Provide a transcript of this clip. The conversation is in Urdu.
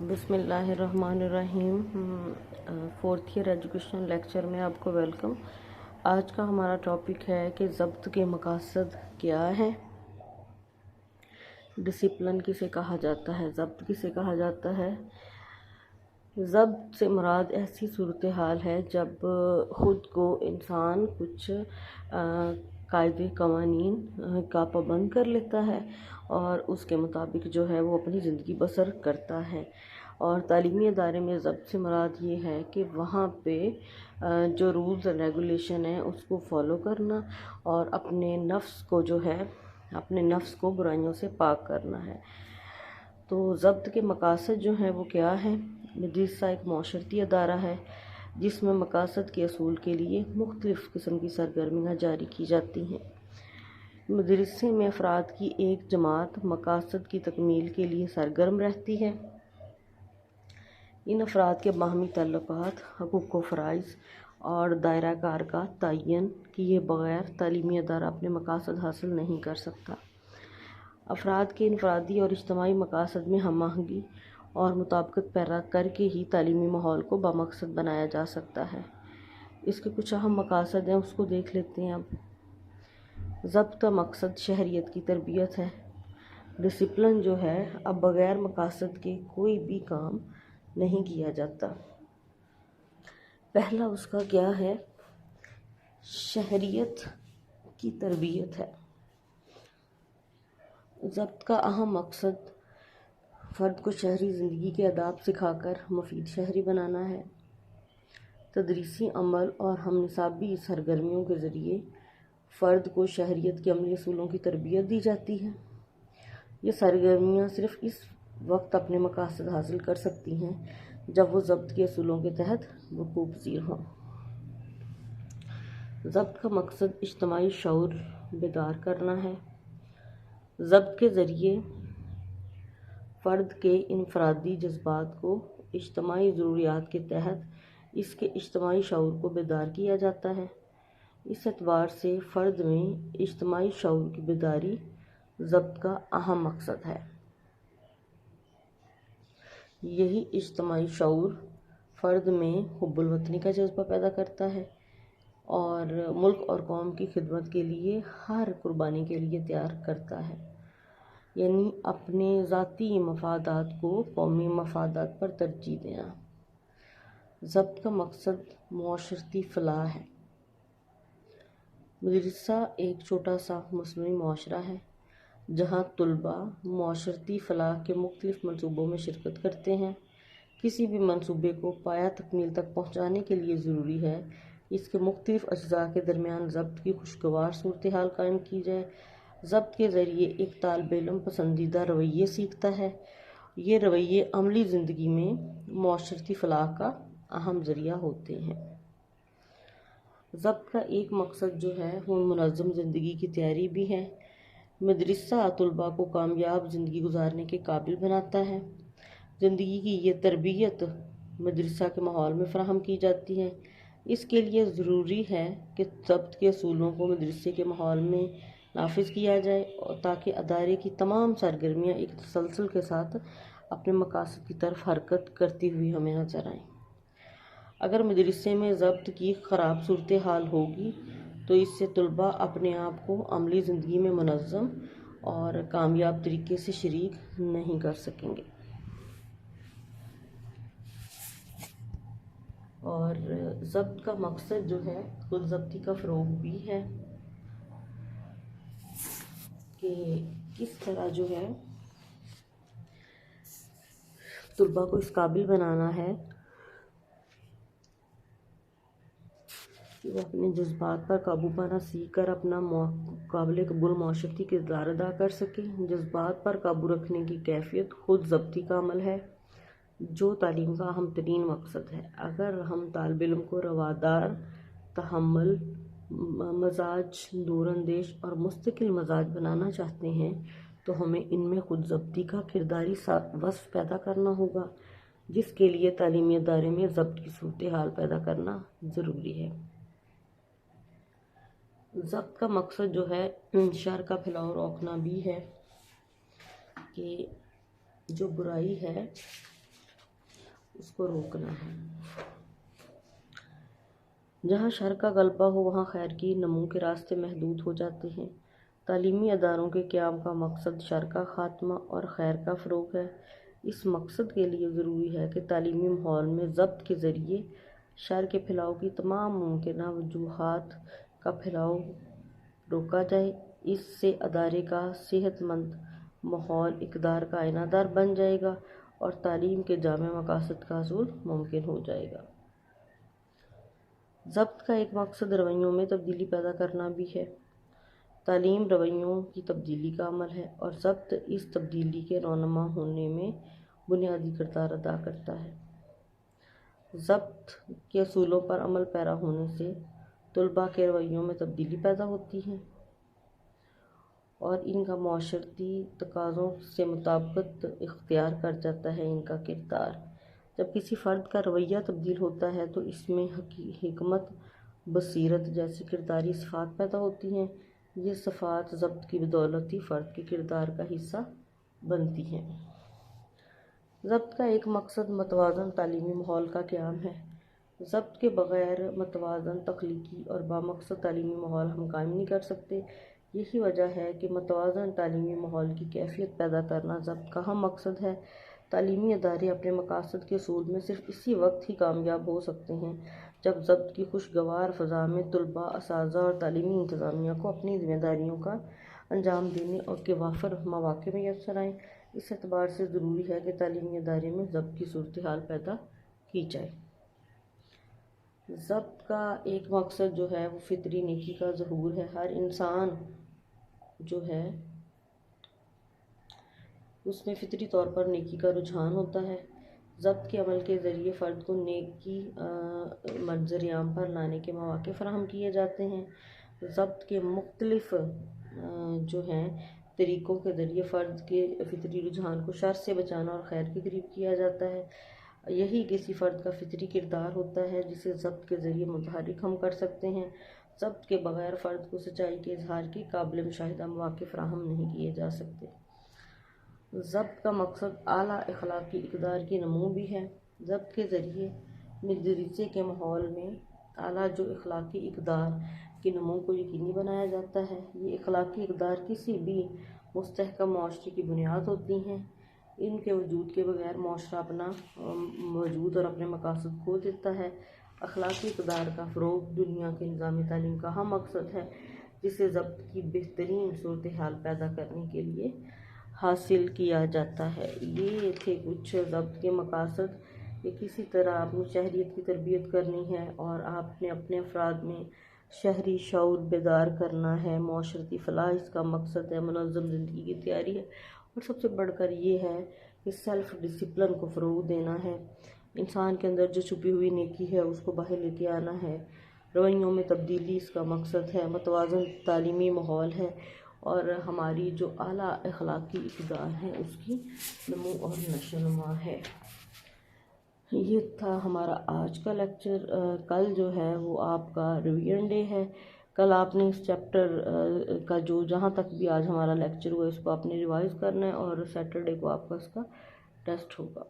بسم اللہ الرحمن الرحیم۔ فورتھ ایئر ایجوکیشنل لیکچر میں آپ کو ویلکم۔ آج کا ہمارا ٹاپک ہے کہ ضبط کے مقاصد کیا ہیں، ڈسپلن کسے کہا جاتا ہے، ضبط کسے کہا جاتا ہے۔ ضبط سے مراد ایسی صورتحال ہے جب خود کو انسان کچھ قاعدے قوانین کا پابند کر لیتا ہے اور اس کے مطابق جو ہے وہ اپنی زندگی بسر کرتا ہے۔ اور تعلیمی ادارے میں ضبط سے مراد یہ ہے کہ وہاں پہ جو رولز اینڈ ریگولیشن ہیں اس کو فالو کرنا اور اپنے نفس کو برائیوں سے پاک کرنا ہے۔ تو ضبط کے مقاصد جو ہیں وہ کیا ہیں؟ مدرسہ ایک معاشرتی ادارہ ہے جس میں مقاصد کے اصول کے لیے مختلف قسم کی سرگرمیاں جاری کی جاتی ہیں۔ مدرسے میں افراد کی ایک جماعت مقاصد کی تکمیل کے لیے سرگرم رہتی ہے۔ ان افراد کے باہمی تعلقات، حقوق و فرائض اور دائرہ کار کا تعین کیے بغیر تعلیمی ادارہ اپنے مقاصد حاصل نہیں کر سکتا۔ افراد کے انفرادی اور اجتماعی مقاصد میں ہم آہنگی اور مطابقت پیدا کر کے ہی تعلیمی ماحول کو بامقصد بنایا جا سکتا ہے۔ اس کے کچھ اہم مقاصد ہیں، اس کو دیکھ لیتے ہیں اب۔ ضبط کا مقصد شہریت کی تربیت ہے۔ ڈسپلن جو ہے اب بغیر مقاصد کے کوئی بھی کام نہیں کیا جاتا۔ پہلا اس کا کیا ہے؟ شہریت کی تربیت ہے۔ ضبط کا اہم مقصد فرد کو شہری زندگی کے آداب سکھا کر مفید شہری بنانا ہے۔ تدریسی عمل اور ہم نصابی سرگرمیوں کے ذریعے فرد کو شہریت کے عملی اصولوں کی تربیت دی جاتی ہے۔ یہ سرگرمیاں صرف اس وقت اپنے مقاصد حاصل کر سکتی ہیں جب وہ ضبط کے اصولوں کے تحت وقوع پذیر ہوں۔ ضبط کا مقصد اجتماعی شعور بیدار کرنا ہے۔ ضبط کے ذریعے فرد کے انفرادی جذبات کو اجتماعی ضروریات کے تحت اس کے اجتماعی شعور کو بیدار کیا جاتا ہے۔ اس اعتبار سے فرد میں اجتماعی شعور کی بیداری ضبط کا اہم مقصد ہے۔ یہی اجتماعی شعور فرد میں حب الوطنی کا جذبہ پیدا کرتا ہے اور ملک اور قوم کی خدمت کے لیے ہر قربانی کے لیے تیار کرتا ہے، یعنی اپنے ذاتی مفادات کو قومی مفادات پر ترجیح دینا۔ ضبط کا مقصد معاشرتی فلاح ہے۔ مدرسہ ایک چھوٹا سا مصنوعی معاشرہ ہے جہاں طلباء معاشرتی فلاح کے مختلف منصوبوں میں شرکت کرتے ہیں۔ کسی بھی منصوبے کو پایہ تکمیل تک پہنچانے کے لیے ضروری ہے اس کے مختلف اجزاء کے درمیان ضبط کی خوشگوار صورتحال قائم کی جائے۔ ضبط کے ذریعے ایک طالب علم پسندیدہ رویے سیکھتا ہے۔ یہ رویے عملی زندگی میں معاشرتی فلاح کا اہم ذریعہ ہوتے ہیں۔ ضبط کا ایک مقصد جو ہے وہ منظم زندگی کی تیاری بھی ہے۔ مدرسہ طلباء کو کامیاب زندگی گزارنے کے قابل بناتا ہے۔ زندگی کی یہ تربیت مدرسہ کے ماحول میں فراہم کی جاتی ہے۔ اس کے لیے ضروری ہے کہ ضبط کے اصولوں کو مدرسے کے ماحول میں نافذ کیا جائے تاکہ ادارے کی تمام سرگرمیاں ایک تسلسل کے ساتھ اپنے مقاصد کی طرف حرکت کرتی ہوئی ہمیں نظر آئیں۔ اگر مدرسے میں ضبط کی خراب صورتحال ہوگی تو اس سے طلباء اپنے آپ کو عملی زندگی میں منظم اور کامیاب طریقے سے شریک نہیں کر سکیں گے۔ اور ضبط کا مقصد جو ہے خود ضبطی کا فروغ بھی ہے کہ کس طرح جو ہے طلباء کو اس قابل بنانا ہے کہ وہ اپنے جذبات پر قابو پانا سیکھ کر اپنا قابل قبول معاشرتی کردار ادا کر سکیں۔ جذبات پر قابو رکھنے کی کیفیت خود ضبطی کا عمل ہے جو تعلیم کا اہم ترین مقصد ہے۔ اگر ہم طالب علم کو روادار، تحمل مزاج، دور اندیش اور مستقل مزاج بنانا چاہتے ہیں تو ہمیں ان میں خود ضبطی کا کرداری وصف پیدا کرنا ہوگا، جس کے لیے تعلیمی ادارے میں ضبط کی صورتحال پیدا کرنا ضروری ہے۔ ضبط کا مقصد جو ہے شر کا پھیلاؤ روکنا بھی ہے کہ جو برائی ہے اس کو روکنا ہے۔ جہاں شر کا غلبہ ہو وہاں خیر کی نمو کے راستے محدود ہو جاتے ہیں۔ تعلیمی اداروں کے قیام کا مقصد شر کا خاتمہ اور خیر کا فروغ ہے۔ اس مقصد کے لیے ضروری ہے کہ تعلیمی ماحول میں ضبط کے ذریعے شر کے پھیلاؤ کی تمام ممکنہ وجوہات کا پھیلاؤ روکا جائے۔ اس سے ادارے کا صحت مند ماحول اقدار کا آئینہ دار بن جائے گا اور تعلیم کے جامع مقاصد کا حصول ممکن ہو جائے گا۔ ضبط کا ایک مقصد رویوں میں تبدیلی پیدا کرنا بھی ہے۔ تعلیم رویوں کی تبدیلی کا عمل ہے اور ضبط اس تبدیلی کے رونما ہونے میں بنیادی کردار ادا کرتا ہے۔ ضبط کے اصولوں پر عمل پیرا ہونے سے طلباء کے رویوں میں تبدیلی پیدا ہوتی ہے اور ان کا معاشرتی تقاضوں سے مطابقت اختیار کر جاتا ہے۔ ان کا کردار جب کسی فرد کا رویہ تبدیل ہوتا ہے تو اس میں حکمت، بصیرت جیسی کرداری صفات پیدا ہوتی ہیں۔ یہ صفات ضبط کی بدولت ہی فرد کے کردار کا حصہ بنتی ہیں۔ ضبط کا ایک مقصد متوازن تعلیمی ماحول کا قیام ہے۔ ضبط کے بغیر متوازن، تخلیقی اور بامقصد تعلیمی ماحول ہم قائم نہیں کر سکتے۔ یہی وجہ ہے کہ متوازن تعلیمی ماحول کی کیفیت پیدا کرنا ضبط کا اہم مقصد ہے۔ تعلیمی ادارے اپنے مقاصد کے حصول میں صرف اسی وقت ہی کامیاب ہو سکتے ہیں جب ضبط کی خوشگوار فضا میں طلباء، اساتذہ اور تعلیمی انتظامیہ کو اپنی ذمہ داریوں کا انجام دینے کے وافر مواقع میسر آئیں۔ اس اعتبار سے ضروری ہے کہ تعلیمی ادارے میں ضبط کی صورتحال پیدا کی جائے۔ ضبط کا ایک مقصد جو ہے وہ فطری نیکی کا ظہور ہے۔ ہر انسان جو ہے اس میں فطری طور پر نیکی کا رجحان ہوتا ہے۔ ضبط کے عمل کے ذریعے فرد کو نیکی منظر عام پر لانے کے مواقع فراہم کیے جاتے ہیں۔ ضبط کے مختلف جو ہیں طریقوں کے ذریعے فرد کے فطری رجحان کو شر سے بچانا اور خیر کے قریب کیا جاتا ہے۔ یہی کسی فرد کا فطری کردار ہوتا ہے جسے ضبط کے ذریعے متحرک ہم کر سکتے ہیں۔ ضبط کے بغیر فرد کو سچائی کے اظہار کے قابل مشاہدہ مواقع فراہم نہیں کیے جا سکتے۔ ضبط کا مقصد اعلیٰ اخلاقی اقدار کی نمو بھی ہے۔ ضبط کے ذریعے مدرسے کے ماحول میں اعلیٰ جو اخلاقی اقدار کی نمو کو یقینی بنایا جاتا ہے۔ یہ اخلاقی اقدار کسی بھی مستحکم معاشرے کی بنیاد ہوتی ہیں۔ ان کے وجود کے بغیر معاشرہ اپنا وجود اور اپنے مقاصد کھو دیتا ہے۔ اخلاقی اقدار کا فروغ دنیا کے نظام تعلیم کا اہم مقصد ہے جسے ضبط کی بہترین صورتحال پیدا کرنے کے لیے حاصل کیا جاتا ہے۔ یہ تھے کچھ ضبط کے مقاصد کہ کسی طرح اپنی شہریت کی تربیت کرنی ہے اور آپ نے اپنے افراد میں شہری شعور بیدار کرنا ہے۔ معاشرتی فلاح اس کا مقصد ہے، منظم زندگی کی تیاری ہے اور سب سے بڑھ کر یہ ہے کہ سیلف ڈسپلن کو فروغ دینا ہے۔ انسان کے اندر جو چھپی ہوئی نیکی ہے اس کو باہر لے کے آنا ہے۔ رویوں میں تبدیلی اس کا مقصد ہے، متوازن تعلیمی ماحول ہے اور ہماری جو اعلیٰ اخلاقی اقدار ہیں اس کی نمو اور نشو و نما ہے۔ یہ تھا ہمارا آج کا لیکچر۔ کل جو ہے وہ آپ کا ریویژن ڈے ہے۔ کل آپ نے اس چیپٹر کا جہاں تک بھی آج ہمارا لیکچر ہوا اس کو آپ نے ریوائز کرنا ہے اور سیٹرڈے کو آپ کا اس کا ٹیسٹ ہوگا۔